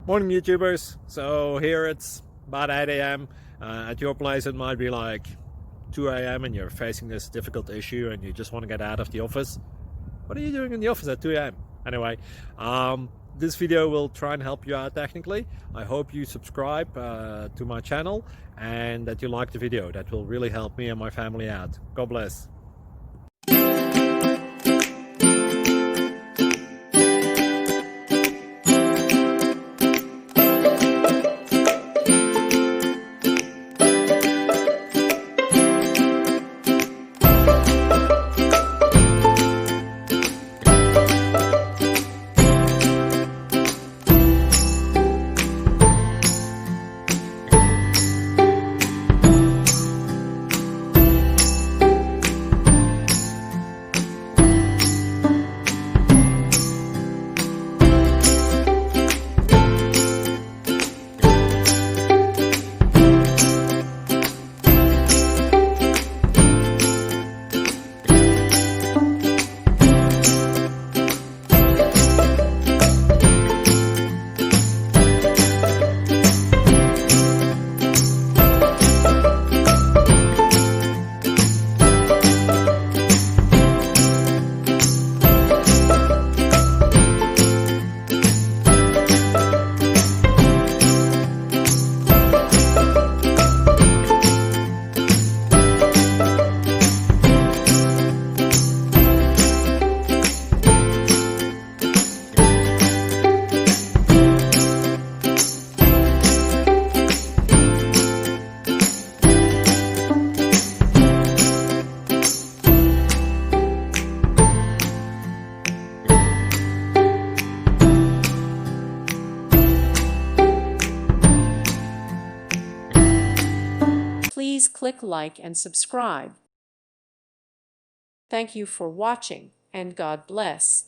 Morning YouTubers. So here it's about 8 a.m. At your place it might be like 2 a.m. and you're facing this difficult issue and you just want to get out of the office. What are you doing in the office at 2 a.m.? Anyway, this video will try and help you out technically. I hope you subscribe to my channel and that you like the video. That will really help me and my family out. God bless. Please click like and subscribe. Thank you for watching, and God bless.